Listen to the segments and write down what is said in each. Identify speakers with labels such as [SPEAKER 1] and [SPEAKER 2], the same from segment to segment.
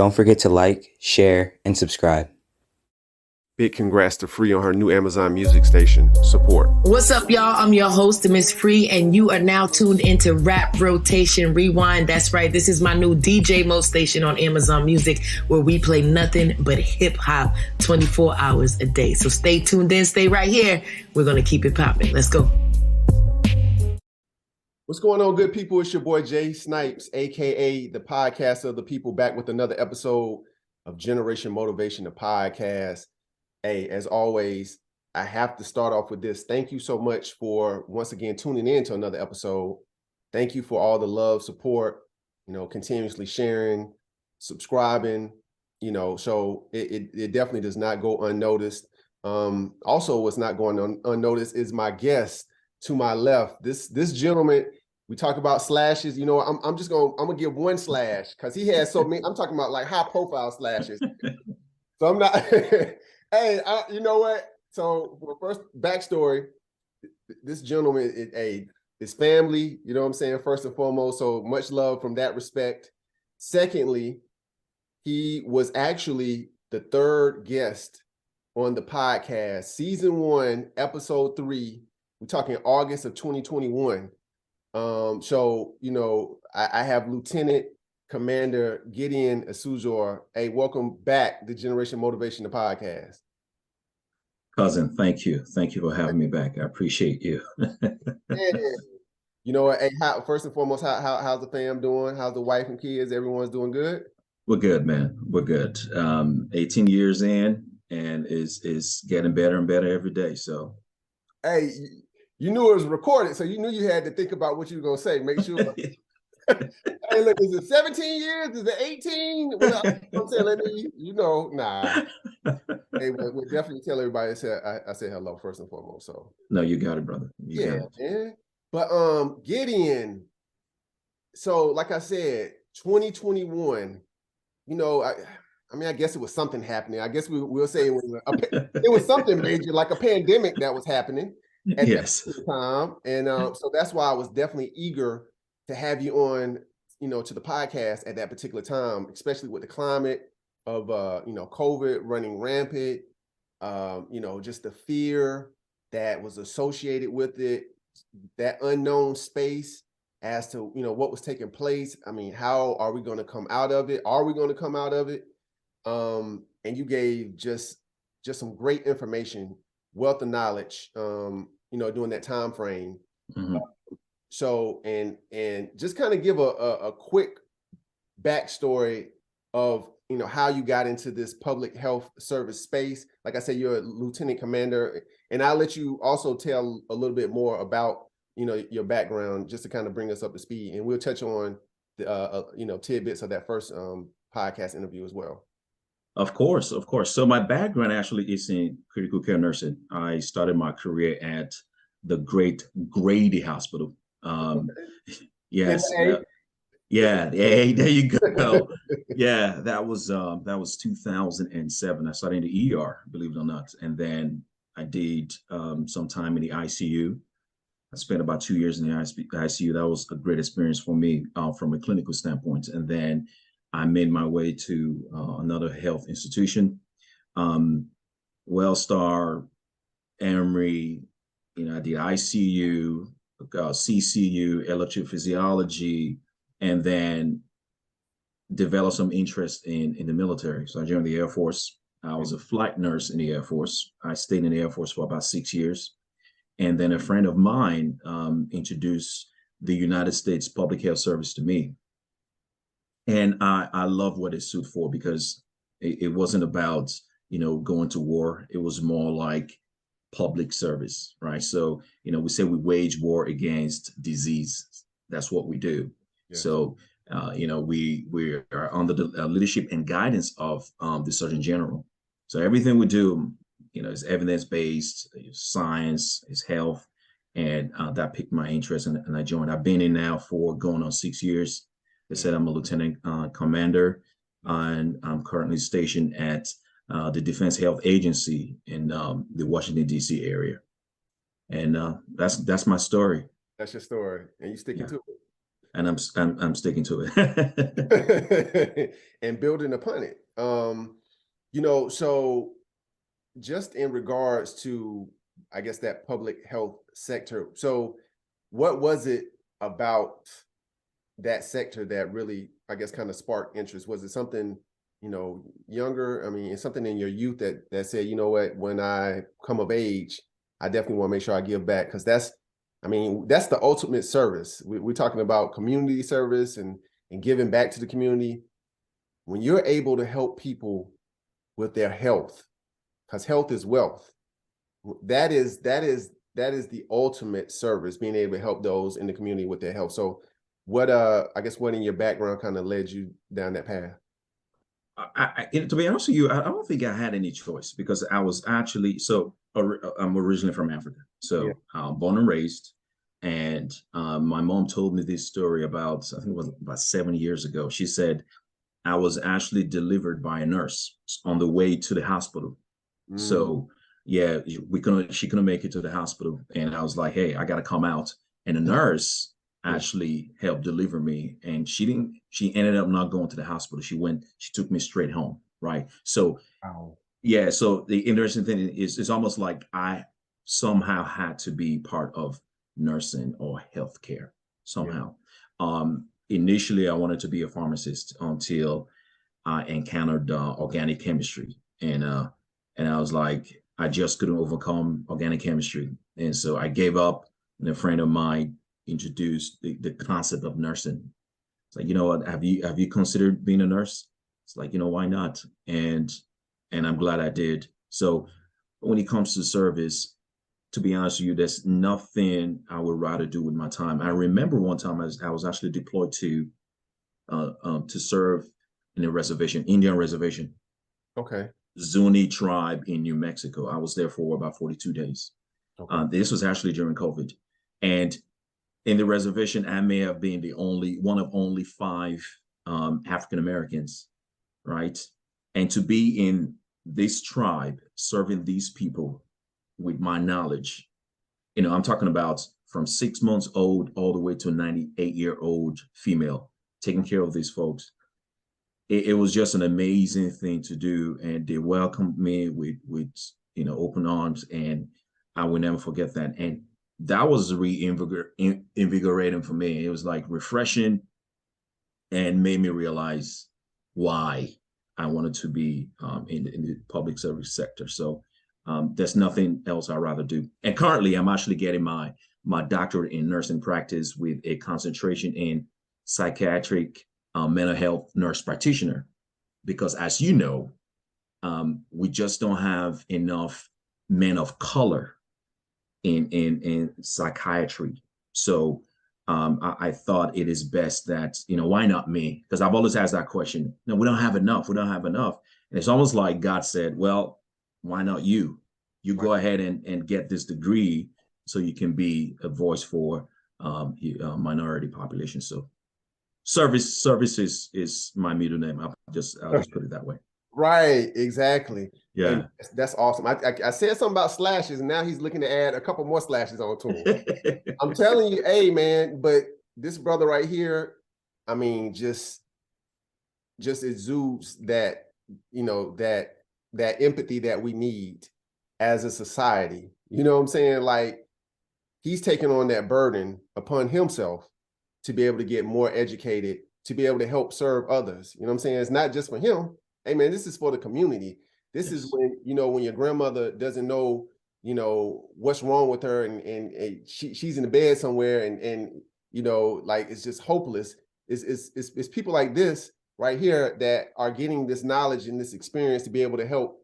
[SPEAKER 1] Don't forget to like, share, and subscribe.
[SPEAKER 2] Big congrats to Free on her new Amazon Music station. Support.
[SPEAKER 3] What's up, y'all? I'm your host, Miss Free, and you are now tuned into Rap Rotation Rewind. That's right. This is my new DJ Mode station on Amazon Music, where we play nothing but hip hop 24 hours a day. So stay tuned in. Stay right here. We're going to keep it popping. Let's go.
[SPEAKER 2] What's going on, good people? It's your boy Jay Snipes, aka the podcast of the people, back with another episode of Generation Motivation, the podcast. Hey, as always, I have to start off with this. Thank you so much for once again tuning in to another episode. Thank you for all the love, support, continuously sharing, subscribing, so it definitely does not go unnoticed. Also, what's not going unnoticed is my guest to my left. This gentleman, we talk about slashes. I'm gonna give one slash because he has so many. I'm talking about like high profile slashes. So I'm not. Hey, you know what? So first backstory, this gentleman is family, you know what I'm saying, first and foremost, so much love from that respect. Secondly, he was actually the third guest on the podcast, season 1, episode 3. We're talking August of 2021. So, I have Lieutenant Commander Gideon Esuzor. Hey, welcome back to Generation Motivation, the podcast.
[SPEAKER 4] Cousin, thank you. Thank you for having me back. I appreciate you.
[SPEAKER 2] Hey, first and foremost, how's the fam doing? How's the wife and kids? Everyone's doing good?
[SPEAKER 4] We're good, man. We're good. 18 years in, and is getting better and better every day. So,
[SPEAKER 2] hey, you knew it was recorded, so you knew you had to think about what you were gonna say. Make sure. Hey, look, is it 17 years? Is it 18? Well, I'm saying, nah. Hey, we'll definitely tell everybody I said hello first and foremost. So
[SPEAKER 4] no, you got it, brother. You got it.
[SPEAKER 2] Man. But Gideon. So, like I said, 2021. I guess it was something happening. I guess we'll say it was something major, like a pandemic that was happening at that time. And so that's why I was definitely eager to have you on, to the podcast at that particular time, especially with the climate of, COVID running rampant, just the fear that was associated with it, that unknown space as to, what was taking place. I mean, how are we going to come out of it? Are we going to come out of it? And you gave just some great information, wealth of knowledge, during that time frame.
[SPEAKER 4] Mm-hmm.
[SPEAKER 2] So, and just kind of give a quick backstory of, how you got into this public health service space. Like I said, you're a lieutenant commander, and I'll let you also tell a little bit more about, your background, just to kind of bring us up to speed. And we'll touch on the, tidbits of that first podcast interview as well.
[SPEAKER 4] Of course. So my background actually is in critical care nursing. I started my career at the great Grady Hospital. Yes. Yeah. Hey, there you go. Yeah, that was 2007. I started in the ER, believe it or not. And then I did some time in the ICU. I spent about 2 years in the ICU. That was a great experience for me from a clinical standpoint. And then I made my way to another health institution, Wellstar, Emory. I did ICU, CCU, electrophysiology, and then developed some interest in the military. So I joined the Air Force. I was a flight nurse in the Air Force. I stayed in the Air Force for about 6 years. And then a friend of mine introduced the United States Public Health Service to me. And I love what it stood for, because it wasn't about, going to war. It was more like public service, right? So, we say we wage war against disease. That's what we do. Yeah. So, we are under the leadership and guidance of the Surgeon General. So everything we do, is evidence-based, science, is health, and that piqued my interest, and I joined. I've been in now for going on 6 years. They said I'm a lieutenant commander, and I'm currently stationed at the Defense Health Agency in the Washington, D.C. area. And that's my story.
[SPEAKER 2] That's your story, and you sticking to it.
[SPEAKER 4] and I'm sticking to it.
[SPEAKER 2] And building upon it. So just in regards to, I guess, that public health sector. So what was it about that sector that really, I guess, kind of sparked interest? Was it something, younger? I mean, it's something in your youth that said, you know what, when I come of age, I definitely want to make sure I give back, because that's the ultimate service. We're talking about community service and giving back to the community. When you're able to help people with their health, because health is wealth, that is the ultimate service, being able to help those in the community with their health. So what in your background kind of led you down that path?
[SPEAKER 4] To be honest with you, I don't think I had any choice, because I was actually, I'm originally from Africa, so born and raised. And my mom told me this story about, I think it was about 7 years ago. She said, I was actually delivered by a nurse on the way to the hospital. So yeah, she couldn't make it to the hospital. And I was like, hey, I got to come out. And the nurse actually helped deliver me. And she ended up not going to the hospital. She took me straight home. Right. So, yeah. So the interesting thing is, it's almost like I somehow had to be part of nursing or healthcare somehow. Initially, I wanted to be a pharmacist until I encountered organic chemistry. And I was like, I just couldn't overcome organic chemistry. And so I gave up, and a friend of mine introduced the concept of nursing. It's like, you know what, have you considered being a nurse? It's like, why not? And I'm glad I did. So when it comes to service, to be honest with you, there's nothing I would rather do with my time. I remember one time I was actually deployed to serve in a reservation, Indian reservation.
[SPEAKER 2] Okay.
[SPEAKER 4] Zuni tribe in New Mexico. I was there for about 42 days. Okay. This was actually during COVID. And in the reservation, I may have been one of only 5 African Americans, right? And to be in this tribe, serving these people with my knowledge, I'm talking about from 6 months old all the way to a 98-year-old female, taking care of these folks. It was just an amazing thing to do, and they welcomed me with open arms, and I will never forget that. And that was invigorating for me. It was like refreshing, and made me realize why I wanted to be in the public service sector. So there's nothing else I'd rather do. And currently, I'm actually getting my doctorate in nursing practice with a concentration in psychiatric mental health nurse practitioner, because as you know, we just don't have enough men of color in psychiatry. So I thought it is best that, why not me? Because I've always asked that question. No, we don't have enough. We don't have enough. And it's almost like God said, well, why not you? You go ahead and get this degree so you can be a voice for minority population. So services is my middle name. I'll just put it that way.
[SPEAKER 2] Right, exactly.
[SPEAKER 4] Yeah,
[SPEAKER 2] and that's awesome. I said something about slashes, and now he's looking to add a couple more slashes on to him. I'm telling you, hey man, but this brother right here, I mean, just exudes that, that empathy that we need as a society. You know what I'm saying? Like, he's taking on that burden upon himself to be able to get more educated, to be able to help serve others. You know what I'm saying? It's not just for him. Hey man, this is for the community. This is when, when your grandmother doesn't know, what's wrong with her, and she's in the bed somewhere, and like, it's just hopeless. It's people like this right here that are getting this knowledge and this experience to be able to help,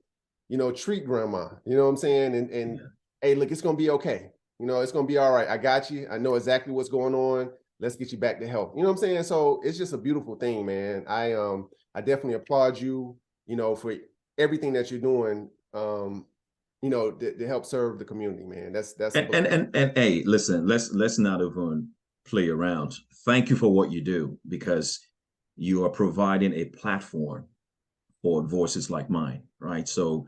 [SPEAKER 2] treat grandma. You know what I'm saying? And hey, look, it's gonna be okay. It's gonna be all right. I got you. I know exactly what's going on. Let's get you back to health. You know what I'm saying? So it's just a beautiful thing, man. I definitely applaud you, for everything that you're doing, to help serve the community, man. That's
[SPEAKER 4] and hey, listen, let's not even play around. Thank you for what you do, because you are providing a platform for voices like mine, right? So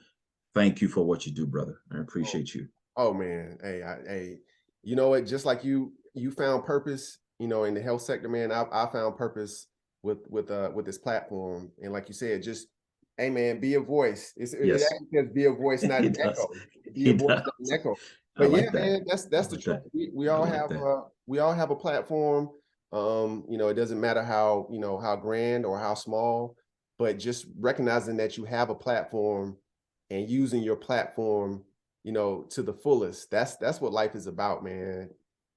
[SPEAKER 4] thank you for what you do, brother. I appreciate you.
[SPEAKER 2] Oh man, hey, you know what? Just like you found purpose in the health sector, man, I found purpose with this platform. And like you said, just, hey man, be a voice. It
[SPEAKER 4] Yes,
[SPEAKER 2] actually says be a voice, not
[SPEAKER 4] he
[SPEAKER 2] an
[SPEAKER 4] does.
[SPEAKER 2] echo. Be a
[SPEAKER 4] He
[SPEAKER 2] voice, not an
[SPEAKER 4] does.
[SPEAKER 2] echo.
[SPEAKER 4] I
[SPEAKER 2] But yeah,
[SPEAKER 4] like that.
[SPEAKER 2] man, that's
[SPEAKER 4] I
[SPEAKER 2] the
[SPEAKER 4] like
[SPEAKER 2] truth.
[SPEAKER 4] that.
[SPEAKER 2] We
[SPEAKER 4] I
[SPEAKER 2] all
[SPEAKER 4] like
[SPEAKER 2] have
[SPEAKER 4] that.
[SPEAKER 2] a platform. It doesn't matter how grand or how small, but just recognizing that you have a platform and using your platform, to the fullest. That's what life is about, man.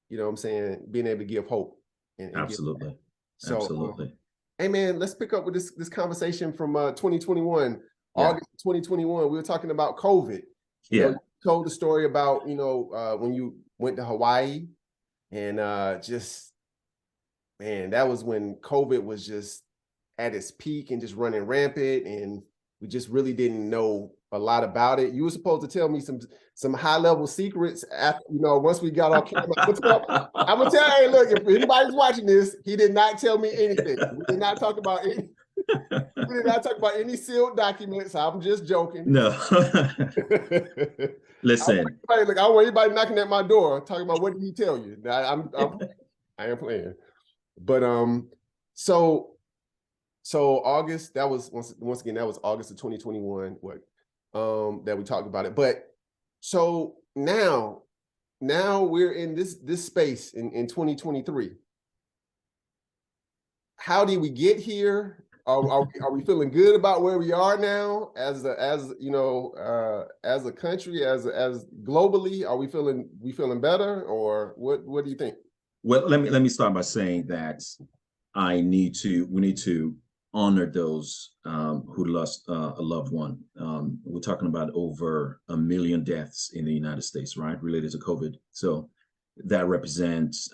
[SPEAKER 2] You know what I'm saying? Being able to give hope and give.
[SPEAKER 4] Absolutely.
[SPEAKER 2] So,
[SPEAKER 4] Absolutely.
[SPEAKER 2] hey man, let's pick up with this conversation from 2021,
[SPEAKER 4] Yeah.
[SPEAKER 2] August 2021. We were talking about COVID.
[SPEAKER 4] Yeah.
[SPEAKER 2] You told the story about when you went to Hawaii, and just, man, that was when COVID was just at its peak and just running rampant, and we just really didn't know a lot about it. You were supposed to tell me some high level secrets after, once we got off camera. I'm gonna tell you, hey, look, if anybody's watching this, he did not tell me anything. We did not talk about any. We did not talk about any sealed documents. I'm just joking.
[SPEAKER 4] No.
[SPEAKER 2] I
[SPEAKER 4] Listen.
[SPEAKER 2] don't want anybody knocking at my door talking about what did he tell you. I am playing. But so August, that was once again, that was August of 2021, that we talked about it. But so now we're in this space in 2023. How did we get here? Are we feeling good about where we are now as a country, as globally? Are we feeling better, or what do you think?
[SPEAKER 4] Well, let me start by saying that we need to honor those who lost a loved one. We're talking about over 1 million deaths in the United States, right, related to COVID. So that represents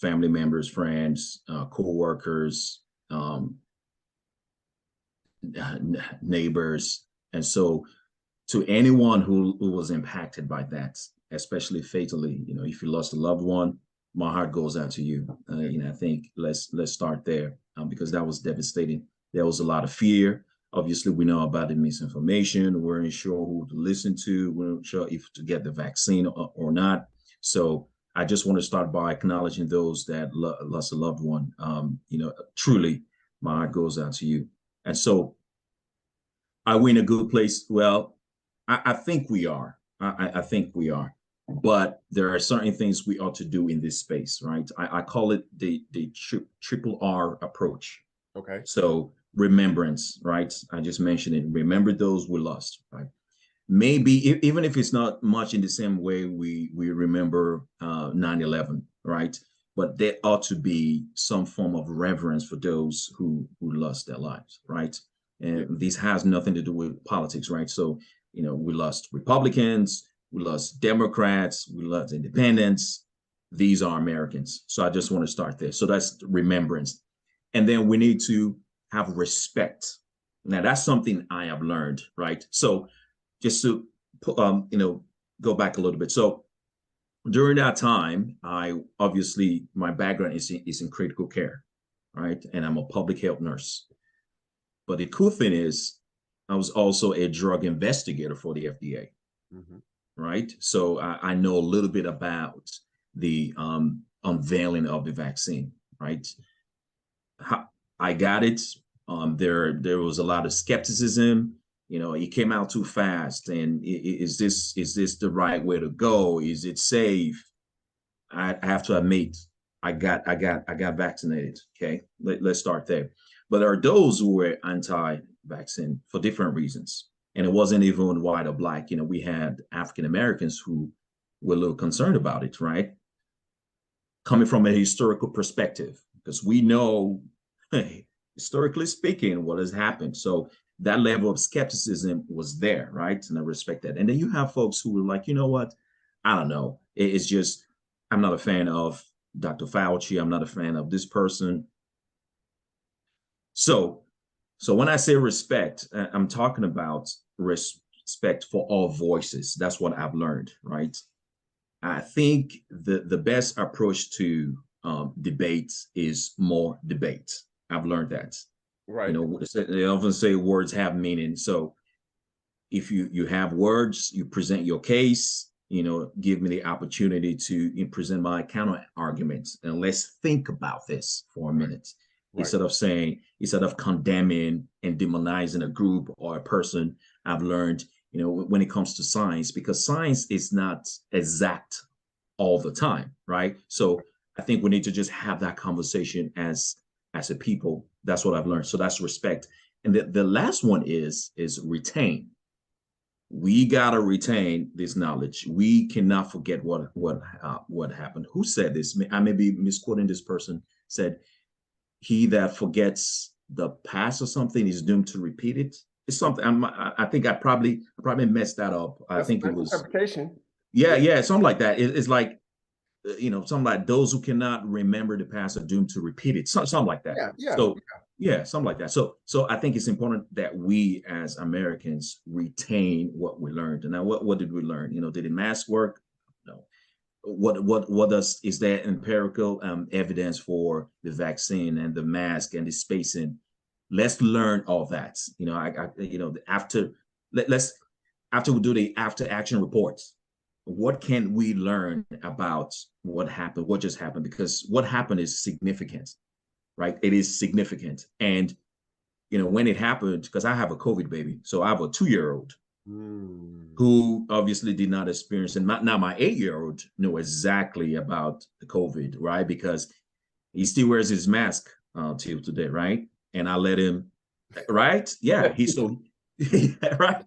[SPEAKER 4] family members, friends, co-workers, neighbors. And so to anyone who was impacted by that, especially fatally, if you lost a loved one, my heart goes out to you. I think let's start there, because that was devastating. There was a lot of fear. Obviously, we know about the misinformation. We weren't sure who to listen to. We weren't sure if to get the vaccine or not. So I just want to start by acknowledging those that lost a loved one. Truly, my heart goes out to you. And so, are we in a good place? Well, I think we are. I think we are. But there are certain things we ought to do in this space, right? I call it the triple R approach.
[SPEAKER 2] Okay.
[SPEAKER 4] So remembrance, right? I just mentioned it. Remember those we lost, right? Maybe even if it's not much in the same way we remember 9/11, right? But there ought to be some form of reverence for those who lost their lives, right? And this has nothing to do with politics, right? So, we lost Republicans, we lost Democrats, we lost independents. These are Americans. So I just want to start there. So that's remembrance. And then we need to have respect. Now, that's something I have learned, right? So just to, go back a little bit. So during that time, my background is in critical care, right? And I'm a public health nurse. But the cool thing is, I was also a drug investigator for the FDA, right? So I know a little bit about the unveiling of the vaccine, right? I got it. There was a lot of skepticism. It came out too fast, and is this the right way to go? Is it safe? I have to admit, I got vaccinated. Okay, let's start there. But there are those who were anti-vaccine for different reasons. And it wasn't even white or black. We had African Americans who were a little concerned about it, right? Coming from a historical perspective, because we know, historically speaking, what has happened. So that level of skepticism was there, right? And I respect that. And then you have folks who were like, you know what? I don't know. It's just, I'm not a fan of Dr. Fauci. I'm not a fan of this person. So when I say respect, I'm talking about respect for all voices. That's what I've learned, right? I think the best approach to debate is more debate. I've learned that.
[SPEAKER 2] Right.
[SPEAKER 4] They often say words have meaning. So if you have words, you present your case, give me the opportunity to present my counter arguments. And let's think about this for a minute. Right. Instead of condemning and demonizing a group or a person, I've learned, when it comes to science, because science is not exact all the time, right? So I think we need to just have that conversation as a people. That's what I've learned. So that's respect. And the last one is retain. We gotta retain this knowledge. We cannot forget what happened. Who said this? I may be misquoting this person. Said, "He that forgets the past or something is doomed to repeat it." It's something. I think I probably messed that up. I think it was
[SPEAKER 2] interpretation.
[SPEAKER 4] Yeah, something like that. It's like, something like those who cannot remember the past are doomed to repeat it. Something like that. Something like that. So I think it's important that we as Americans retain what we learned. And now, what did we learn? Did the mask work? No. Is there empirical evidence for the vaccine and the mask and the spacing? Let's learn all that. After we do the after action reports, what can we learn about what happened, what just happened? Because what happened is significant, right? It is significant. And, when it happened, because I have a COVID baby, so I have a 2-year-old who obviously did not experience it. Now my 8-year-old know exactly about the COVID, right? Because he still wears his mask till today, right? And I let him, right? Yeah, right?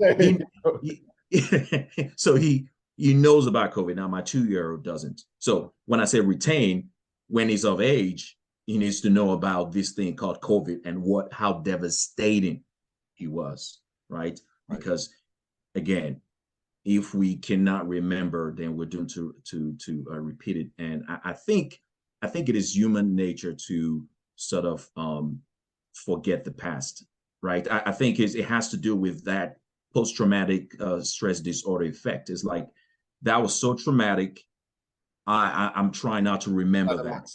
[SPEAKER 4] So he knows about COVID. Now my 2-year-old doesn't. So when I say retain, when he's of age, he needs to know about this thing called COVID and how devastating he was, right? Because again, if we cannot remember, then we're doomed to repeat it. And I think it is human nature to sort of forget the past, right? I think it has to do with that post-traumatic stress disorder effect. It's like, that was so traumatic. I'm trying not to remember that.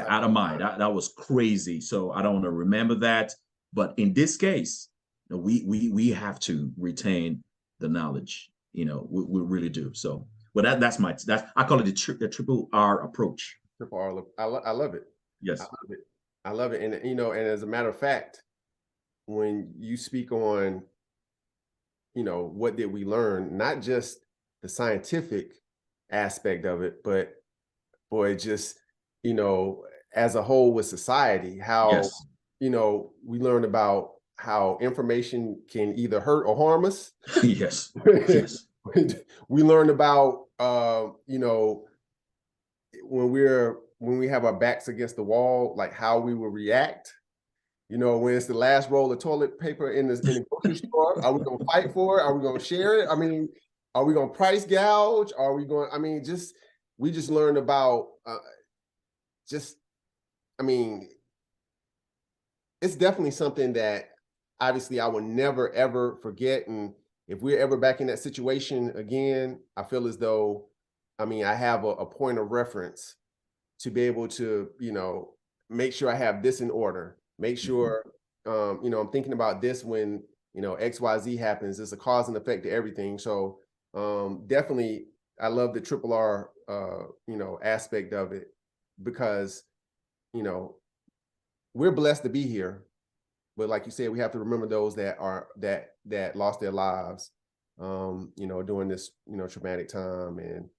[SPEAKER 4] Out of mind. That was crazy. So I don't want to remember that. But in this case, we have to retain the knowledge. We really do. So, well, I call it the triple R approach.
[SPEAKER 2] Triple R. I love it.
[SPEAKER 4] Yes,
[SPEAKER 2] I love it. And and as a matter of fact, when you speak on, what did we learn? Not just the scientific aspect of it, but boy, just, as a whole with society, how, we learn about how information can either hurt or harm us.
[SPEAKER 4] Yes.
[SPEAKER 2] We learned about, when we have our backs against the wall, like how we will react. When it's the last roll of toilet paper in the grocery store, are we going to fight for it? Are we going to share it? I mean, are we going to price gouge? Are we going, we just learned about, it's definitely something that obviously I will never, ever forget. And if we're ever back in that situation again, I feel as though, I have a point of reference to be able to, make sure I have this in order. Make sure, I'm thinking about this when, XYZ happens. There's a cause and effect to everything. So definitely, I love the triple R, aspect of it, because, we're blessed to be here. But like you said, we have to remember those that lost their lives, during this, traumatic time. And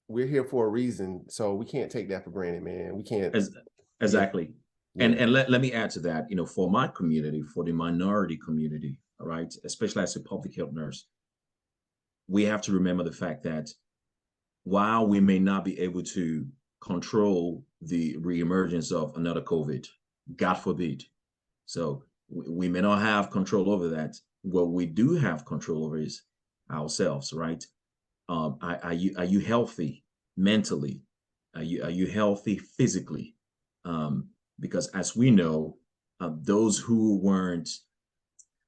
[SPEAKER 2] we're here for a reason. So we can't take that for granted, man. We can't.
[SPEAKER 4] Exactly. Yeah. And let me add to that, for my community, for the minority community, all right, especially as a public health nurse, we have to remember the fact that while we may not be able to control the reemergence of another COVID, God forbid, so we may not have control over that. What we do have control over is ourselves, right? Are you healthy mentally? Are you healthy physically? Because as we know, those who weren't,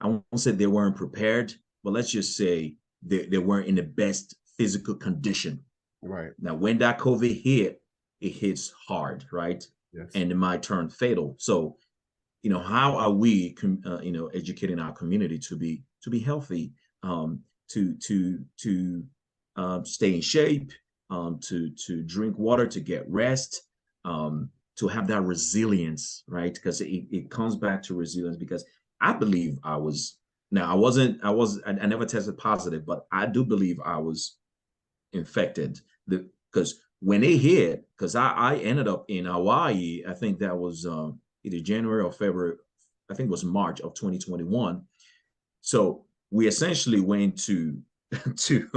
[SPEAKER 4] I won't say they weren't prepared, but let's just say they weren't in the best physical condition.
[SPEAKER 2] Right.
[SPEAKER 4] Now, when that COVID hit, it hits hard, right?
[SPEAKER 2] Yes.
[SPEAKER 4] And it might turn fatal. So, how are we, educating our community to be healthy, to stay in shape, to drink water, to get rest, to have that resilience, right? Because it comes back to resilience. Because I believe I was, now I never tested positive, but I do believe I was infected. Because when it hit, because I ended up in Hawaii, I think that was either January or February, I think it was March of 2021. So we essentially went to to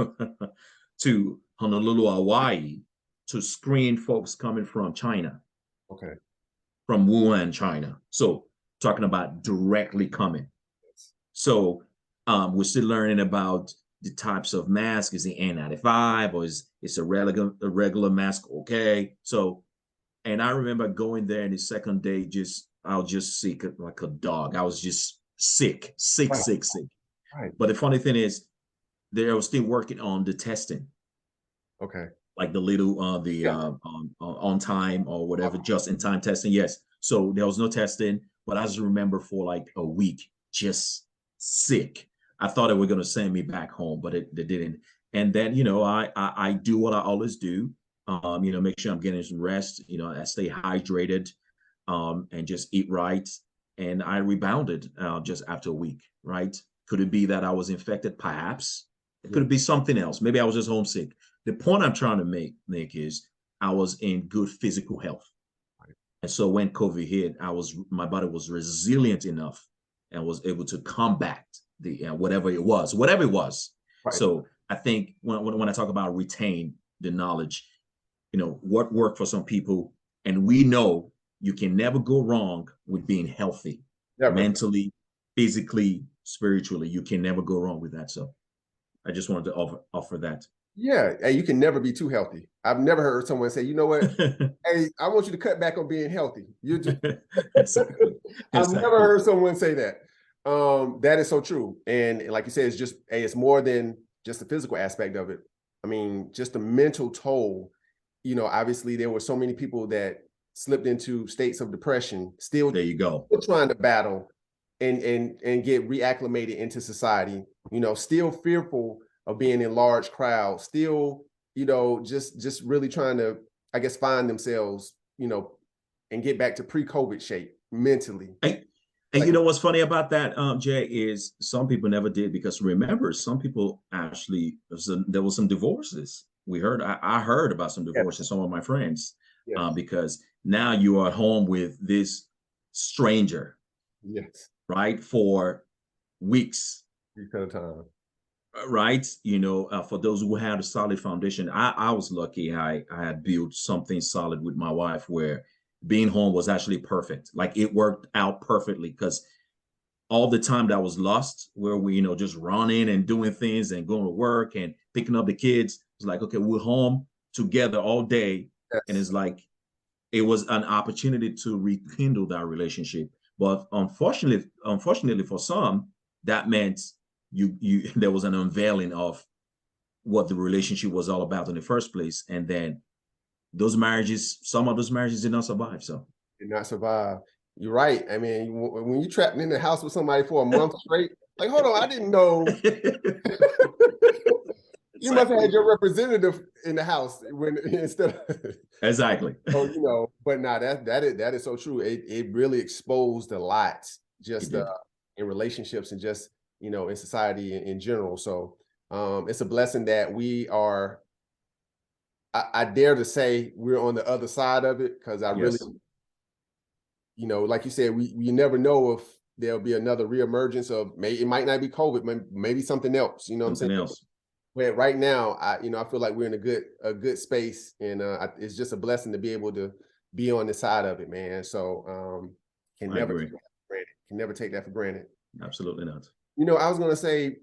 [SPEAKER 4] to Honolulu, Hawaii, to screen folks coming from China.
[SPEAKER 2] Okay.
[SPEAKER 4] From Wuhan, China. So talking about directly coming. So we're still learning about the types of mask. Is the N95 or is it's a regular mask? Okay. So, and I remember going there in the second day, I was just sick like a dog. I was just sick.
[SPEAKER 2] Right.
[SPEAKER 4] But the funny thing is, they were still working on the testing.
[SPEAKER 2] Okay.
[SPEAKER 4] Like the little on time or whatever, just in time testing. Yes. So there was no testing, but I just remember for like a week, just sick. I thought they were going to send me back home, but they didn't. And then, I do what I always do. Make sure I'm getting some rest, I stay hydrated, and just eat right. And I rebounded just after a week, right? Could it be that I was infected? Perhaps. It could be something else. Maybe I was just homesick. The point I'm trying to make, Nick, is I was in good physical health. Right. And so when COVID hit, my body was resilient enough and was able to combat the whatever it was. Right. So I think when I talk about retain the knowledge, what worked for some people, and we know you can never go wrong with being healthy, mentally, physically, spiritually. You can never go wrong with that. So I just wanted to offer that.
[SPEAKER 2] Yeah. Hey, you can never be too healthy. I've never heard someone say, you know what? Hey, I want you to cut back on being healthy. You just
[SPEAKER 4] Exactly.
[SPEAKER 2] I've never heard someone say that. That is so true. And like you said, it's just, hey, it's more than just the physical aspect of it. I mean, just the mental toll. Obviously there were so many people that slipped into states of depression, still
[SPEAKER 4] there you go,
[SPEAKER 2] still trying to battle and get reacclimated into society, still fearful of being in large crowds, still, just really trying to, I guess, find themselves, and get back to pre-COVID shape mentally.
[SPEAKER 4] And you know what's funny about that, Jay, is some people never did, because remember, some people actually, there was some divorces. I heard about some divorces, some of my friends, because now you are at home with this stranger, right, for weeks.
[SPEAKER 2] At a time.
[SPEAKER 4] Right. For those who had a solid foundation, I was lucky. I had built something solid with my wife where being home was actually perfect. Like it worked out perfectly, because all the time that was lost where we, just running and doing things and going to work and picking up the kids, it's like, okay, we're home together all day. Yes. And it's like, it was an opportunity to rekindle that relationship. But unfortunately for some, that meant there was an unveiling of what the relationship was all about in the first place. And then some of those marriages did not survive. So
[SPEAKER 2] did not survive. You're right. I mean, when you're trapped in the house with somebody for a month straight, like, hold on, I didn't know. You must have had your representative in the house instead of
[SPEAKER 4] exactly.
[SPEAKER 2] So, but nah, that is so true. It really exposed a lot just in relationships and just, in society in general. So it's a blessing that we are, I dare to say we're on the other side of it, because I really, like you said, we never know if there'll be another reemergence of, it might not be COVID, maybe something else, what I'm saying? Else. But right now, I feel like we're in a good space, and it's just a blessing to be able to be on the side of it, man. So can never take that for granted.
[SPEAKER 4] Absolutely not.
[SPEAKER 2] I was going to say,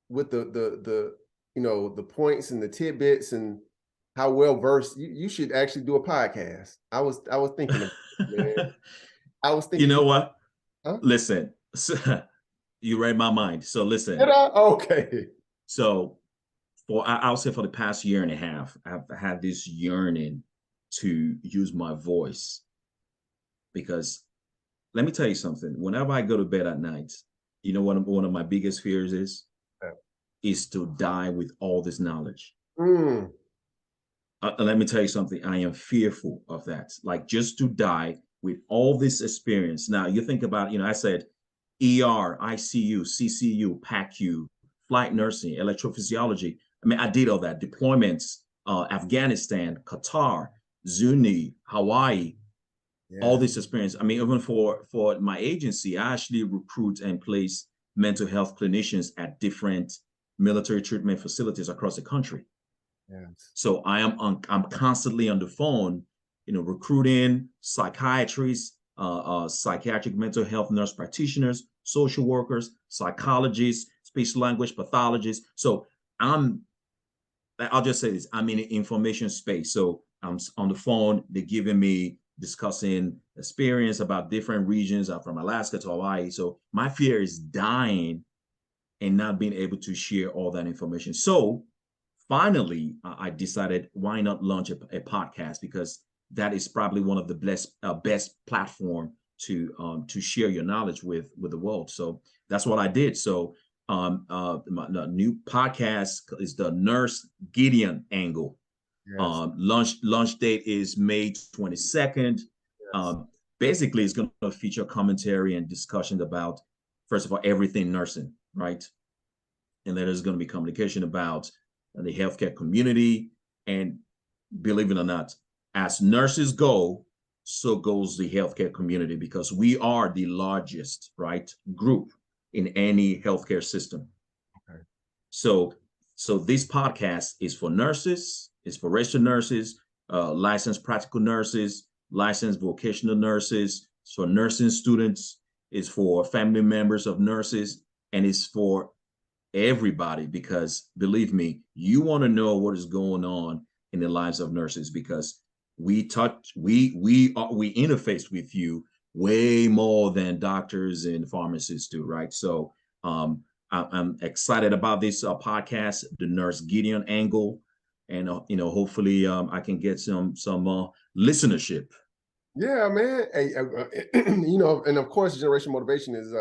[SPEAKER 2] with the points and the tidbits and how well versed, you should actually do a podcast. I was thinking of it, man. I was thinking.
[SPEAKER 4] You know what? Huh? Listen, you read my mind. So listen.
[SPEAKER 2] Did I? Okay.
[SPEAKER 4] So I'll say for the past year and a half, I've had this yearning to use my voice, because let me tell you something. Whenever I go to bed at night, what one of my biggest fears is to die with all this knowledge.
[SPEAKER 2] Mm.
[SPEAKER 4] Let me tell you something. I am fearful of that. Like just to die with all this experience. Now you think about, I said ER, ICU, CCU, PACU, flight nursing, electrophysiology. I mean, I did all that. Deployments, Afghanistan, Qatar, Zuni, Hawaii, all
[SPEAKER 2] Yeah.
[SPEAKER 4] this experience. I mean, even for my agency, I actually recruit and place mental health clinicians at different military treatment facilities across the country.
[SPEAKER 2] Yes.
[SPEAKER 4] So I'm constantly on the phone, recruiting psychiatrists, psychiatric mental health nurse practitioners, social workers, psychologists, speech language pathologists. So I'll just say this: I'm in the information space. So I'm on the phone. They're giving me discussing experience about different regions from Alaska to Hawaii. So my fear is dying and not being able to share all that information. So finally, I decided why not launch a podcast, because that is probably one of the best platform to share your knowledge with the world. So that's what I did. So my new podcast is the Nurse Gideon Angle.
[SPEAKER 2] Yes.
[SPEAKER 4] Launch date is May 22nd.
[SPEAKER 2] Yes.
[SPEAKER 4] Basically, it's going to feature commentary and discussion about, first of all, everything nursing, right? And then there's going to be communication about the healthcare community. And believe it or not, as nurses go, so goes the healthcare community, because we are the largest, right, group in any healthcare system.
[SPEAKER 2] Okay.
[SPEAKER 4] So this podcast is for nurses, it's for registered nurses, licensed practical nurses, licensed vocational nurses, it's for nursing students, it's for family members of nurses, and it's for everybody, because believe me, you want to know what is going on in the lives of nurses, because we interface with you way more than doctors and pharmacists do, right? So I'm excited about this podcast, the Nurse Gideon Angle, and hopefully I can get some listenership.
[SPEAKER 2] Yeah, man. Hey, and of course, Generation Motivation is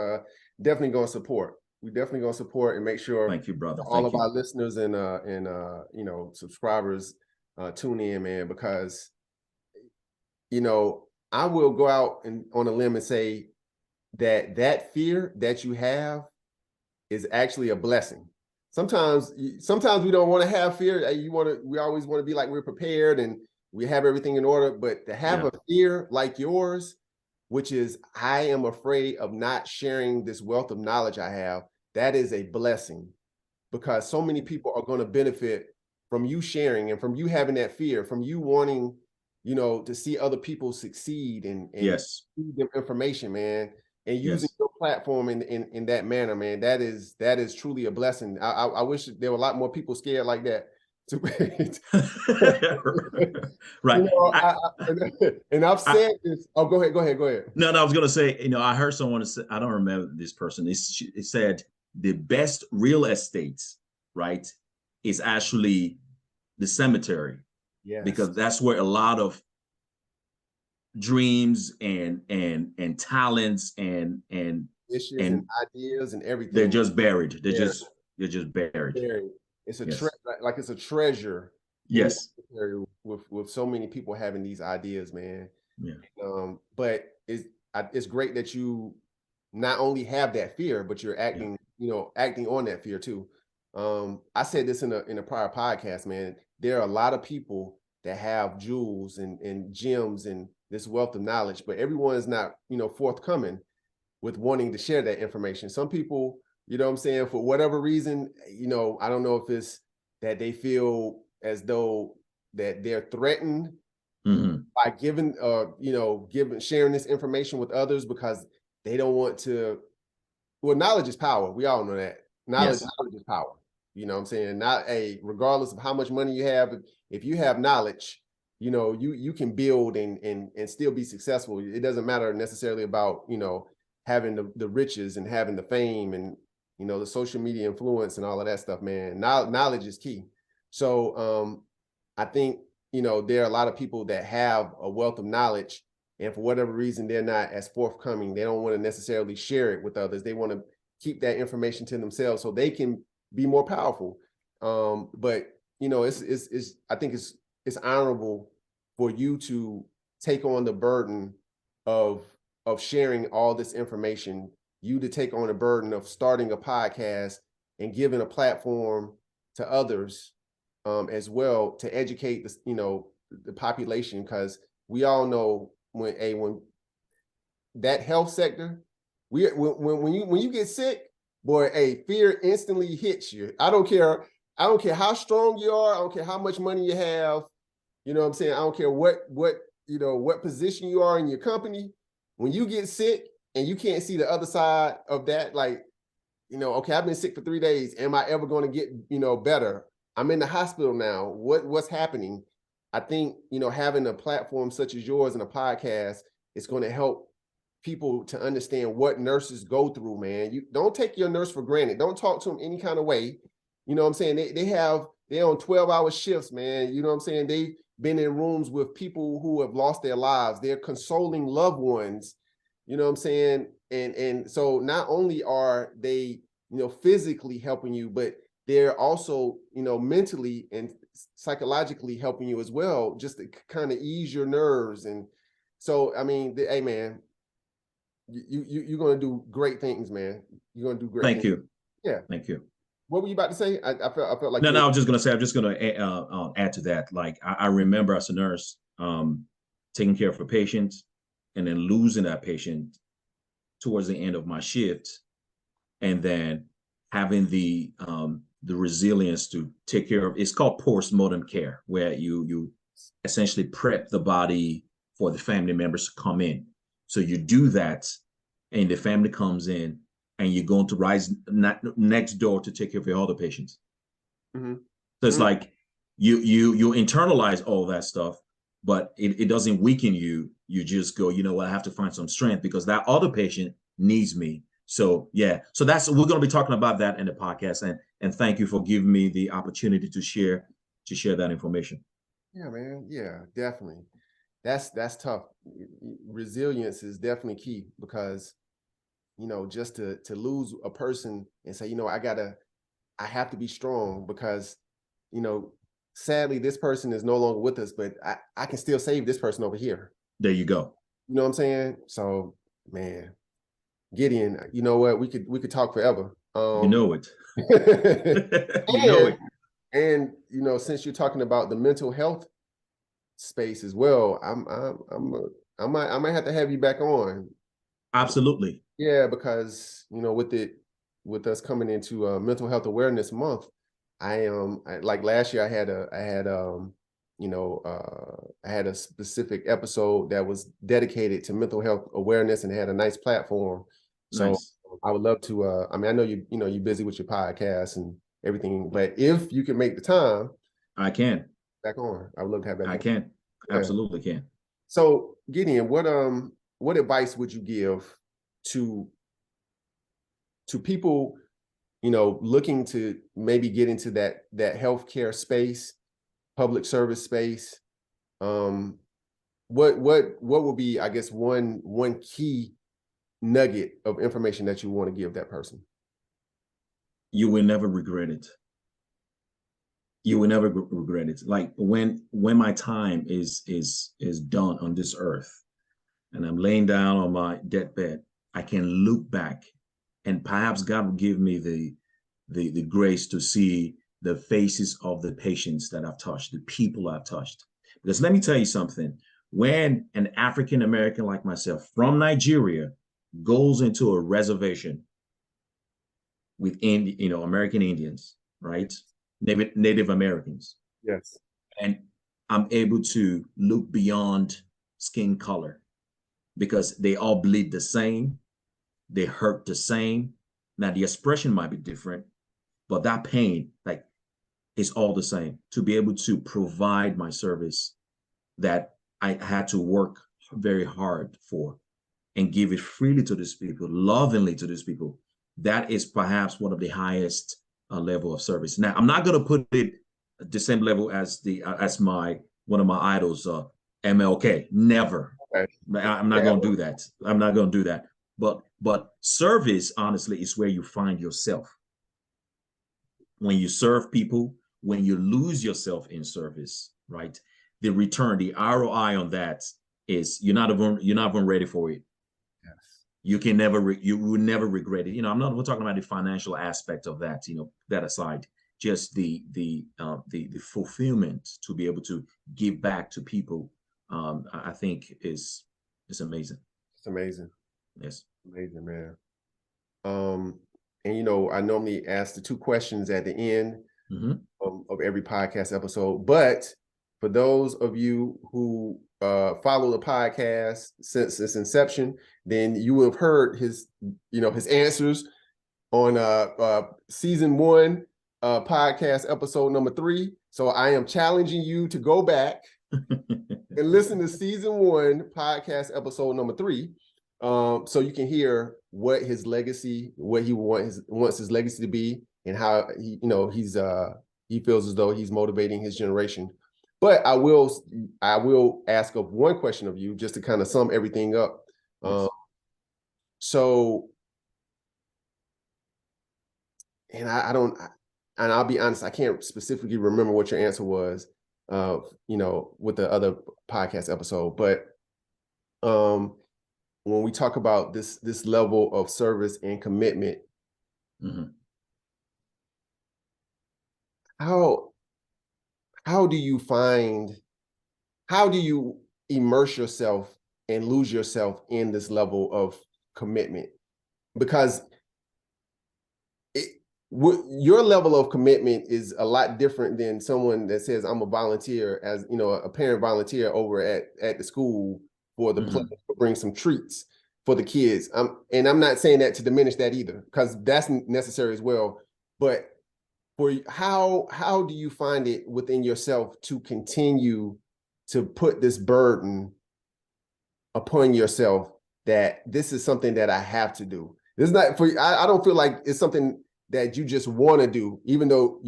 [SPEAKER 2] definitely going to support. We definitely going to support and make sure
[SPEAKER 4] Thank you, brother.
[SPEAKER 2] all
[SPEAKER 4] Thank
[SPEAKER 2] of
[SPEAKER 4] you.
[SPEAKER 2] our listeners and subscribers tune in, man, because I will go out and on a limb and say that fear that you have is actually a blessing. Sometimes we don't want to have fear. We always want to be like we're prepared and we have everything in order, but to have a fear like yours, which is I am afraid of not sharing this wealth of knowledge I have, that is a blessing, because so many people are going to benefit from you sharing and from you having that fear, from you wanting, to see other people succeed and
[SPEAKER 4] Yes,
[SPEAKER 2] feed them information, man, and using
[SPEAKER 4] yes.
[SPEAKER 2] your platform in that manner, man. That is truly a blessing. I wish there were a lot more people scared like that.
[SPEAKER 4] Right.
[SPEAKER 2] And I've said this. Oh, go ahead.
[SPEAKER 4] No, I was going to say, I heard someone say, I don't remember this person. It said the best real estate, right, is actually the cemetery,
[SPEAKER 2] Yes.
[SPEAKER 4] because that's where a lot of dreams and talents and
[SPEAKER 2] issues and ideas and everything.
[SPEAKER 4] they're just buried. They're just buried.
[SPEAKER 2] Buried. It's a
[SPEAKER 4] Yes.
[SPEAKER 2] like it's a treasure.
[SPEAKER 4] Yes.
[SPEAKER 2] With so many people having these ideas, man.
[SPEAKER 4] Yeah.
[SPEAKER 2] But it's great that you not only have that fear, but you're acting, acting on that fear too. I said this in a prior podcast, man. There are a lot of people that have jewels and gems and this wealth of knowledge, but everyone is not, forthcoming with wanting to share that information. Some people, what I'm saying, for whatever reason, I don't know if it's that they feel as though that they're threatened by giving, sharing this information with others, because they don't want to. Well, knowledge is power. We all know that. Knowledge is power. You know what I'm saying? Regardless of how much money you have, if you have knowledge, you can build and still be successful. It doesn't matter necessarily about, having the riches and having the fame and, the social media influence and all of that stuff, man. Knowledge is key. So I think, there are a lot of people that have a wealth of knowledge, and for whatever reason, they're not as forthcoming. They don't want to necessarily share it with others. They want to keep that information to themselves so they can be more powerful. But, you know, I think it's honorable for you to take on the burden of sharing all this information, you to take on the burden of starting a podcast and giving a platform to others as well to educate the, you know, the population, because we all know when that health sector, when you get sick, boy, fear instantly hits you. I don't care how strong you are, I don't care how much money you have, you know what I'm saying? I don't care what you know, what position you are in your company. When you get sick and you can't see the other side of that, like, you know, okay, I've been sick for 3 days. Am I ever going to get, you know, better? I'm in the hospital now. What's happening? I think, you know, having a platform such as yours and a podcast is going to help people to understand what nurses go through, man. You don't take your nurse for granted. Don't talk to them any kind of way. You know what I'm saying? They're on 12-hour shifts, man. You know what I'm saying? They've been in rooms with people who have lost their lives. They're consoling loved ones. You know what I'm saying? And so not only are they, you know, physically helping you, but they're also, you know, mentally and psychologically helping you as well, just to kind of ease your nerves. And so, I mean, hey, man, you're going to do great things, man. You're going to do great
[SPEAKER 4] Thank
[SPEAKER 2] things.
[SPEAKER 4] you.
[SPEAKER 2] Yeah.
[SPEAKER 4] Thank you.
[SPEAKER 2] What were you about to say? I felt like
[SPEAKER 4] No, I was just going to say, I'm just going to add to that. Like, I remember as a nurse, taking care of a patient and then losing that patient towards the end of my shift, and then having the resilience to take care of, it's called post-mortem care, where you essentially prep the body for the family members to come in. So you do that, and the family comes in, and you're going to rise next door to take care of your other patients. Mm-hmm. So it's like you internalize all that stuff, but it doesn't weaken you. You just go, you know what, I have to find some strength because that other patient needs me. So yeah, so we're going to be talking about that in the podcast, and thank you for giving me the opportunity to share that information.
[SPEAKER 2] Yeah, man. Yeah, definitely. That's tough. Resilience is definitely key, because, you know, just to lose a person and say, you know, I have to be strong, because, you know, sadly this person is no longer with us, but I can still save this person over here.
[SPEAKER 4] There you go.
[SPEAKER 2] You know what I'm saying? So, man, Gideon, you know what? We could talk forever.
[SPEAKER 4] You know it.
[SPEAKER 2] You know it. And, you know, since you're talking about the mental health space as well, I might have to have you back on.
[SPEAKER 4] Absolutely.
[SPEAKER 2] Yeah, because, you know, with us coming into Mental Health Awareness Month, like last year I had a specific episode that was dedicated to mental health awareness and had a nice platform. So nice. I would love to. I mean, I know you're busy with your podcast and everything, but if you can make the time,
[SPEAKER 4] I can
[SPEAKER 2] back on. I would love to have that.
[SPEAKER 4] I can absolutely can.
[SPEAKER 2] So Gideon, what advice would you give to people, you know, looking to maybe get into that healthcare space, public service space? What would be, I guess, one key nugget of information that you want to give that person?
[SPEAKER 4] You will never regret it. You will never regret it. Like when my time is done on this earth and I'm laying down on my deathbed, I can look back, and perhaps God will give me the grace to see the faces of the patients that I've touched, the people I've touched. Because let me tell you something, when an African American like myself from Nigeria goes into a reservation with American Indians, right? Native Americans.
[SPEAKER 2] Yes.
[SPEAKER 4] And I'm able to look beyond skin color, because they all bleed the same, they hurt the same. Now the expression might be different, but that pain, like, is all the same. To be able to provide my service that I had to work very hard for and give it freely to these people, lovingly to these people, that is perhaps one of the highest level of service. Now, I'm not going to put it at the same level as one of my idols, MLK. Never. Okay. I'm not going to do that. I'm not going to do that. But service, honestly, is where you find yourself. When you serve people, when you lose yourself in service, right? The return, the ROI on that is you're not even ready for it.
[SPEAKER 2] Yes.
[SPEAKER 4] You can you will never regret it. We're talking about the financial aspect of that, that aside, just the fulfillment to be able to give back to people, I think is amazing.
[SPEAKER 2] It's amazing.
[SPEAKER 4] Yes.
[SPEAKER 2] Amazing, man. And I normally ask the 2 questions at the end of every podcast episode, but for those of you who follow the podcast since its inception, then you will have heard his answers on season 1, podcast episode number 3. So I am challenging you to go back and listen to season 1, podcast episode number 3. So you can hear what his legacy, what he wants his legacy to be, and how he feels as though he's motivating his generation. But I will ask of one question of you just to kind of sum everything up.
[SPEAKER 4] Yes.
[SPEAKER 2] And I'll be honest, I can't specifically remember what your answer was, with the other podcast episode, but when we talk about this level of service and commitment, how do you immerse yourself and lose yourself in this level of commitment? Because your level of commitment is a lot different than someone that says, I'm a volunteer, as a parent volunteer over at the school for the play, to bring some treats for the kids. And I'm not saying that to diminish that either, because that's necessary as well. But for how do you find it within yourself to continue to put this burden upon yourself that this is something that I have to do? This is not for I don't feel like it's something that you just want to do, even though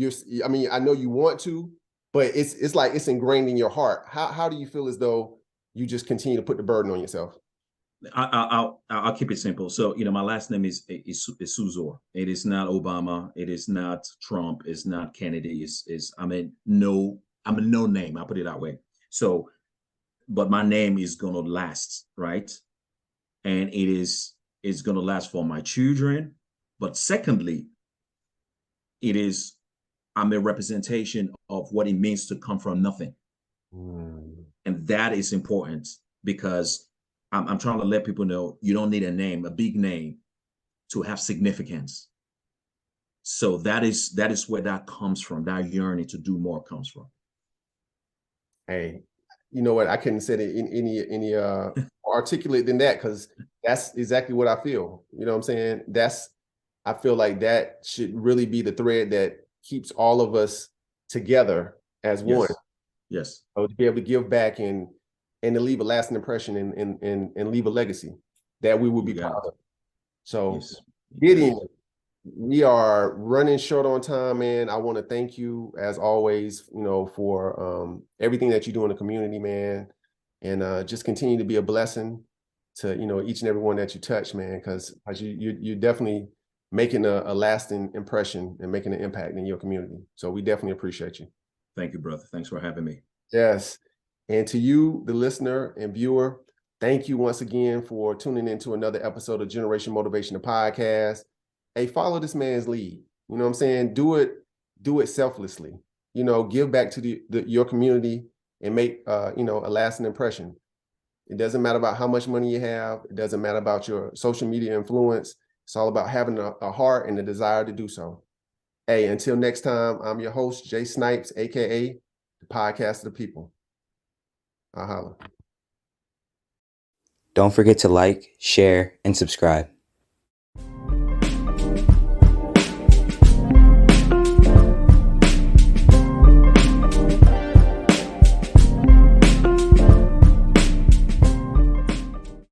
[SPEAKER 2] I know you want to, but it's like it's ingrained in your heart. How do you feel as though you just continue to put the burden on yourself?
[SPEAKER 4] I'll keep it simple. So, my last name is Esuzor. It is not Obama. It is not Trump. It's not Kennedy. I'm a no name. I'll put it that way. So, but my name is going to last, right? And it's going to last for my children. But secondly, I'm a representation of what it means to come from nothing. And that is important, because I'm trying to let people know you don't need a big name, to have significance. So that is where that comes from. That yearning to do more comes from.
[SPEAKER 2] Hey, you know what? I couldn't say it in any articulate than that, because that's exactly what I feel. You know what I'm saying? I feel like that should really be the thread that keeps all of us together as one.
[SPEAKER 4] Yes.
[SPEAKER 2] So to be able to give back and to leave a lasting impression and leave a legacy that we will be proud of. So, yes. Gideon, we are running short on time, man. I want to thank you as always, for everything that you do in the community, man, and just continue to be a blessing to each and every one that you touch, man, because you're definitely making a lasting impression and making an impact in your community. So we definitely appreciate you.
[SPEAKER 4] Thank you, brother. Thanks for having me.
[SPEAKER 2] Yes. And to you, the listener and viewer, thank you once again for tuning into another episode of Generation Motivation, the podcast. Hey, follow this man's lead. You know what I'm saying? Do it selflessly. Give back to your community and make a lasting impression. It doesn't matter about how much money you have. It doesn't matter about your social media influence. It's all about having a heart and a desire to do so. Hey, until next time, I'm your host, Jay Snipes, aka the Podcast of the People. I'll holler.
[SPEAKER 1] Don't forget to like, share, and subscribe.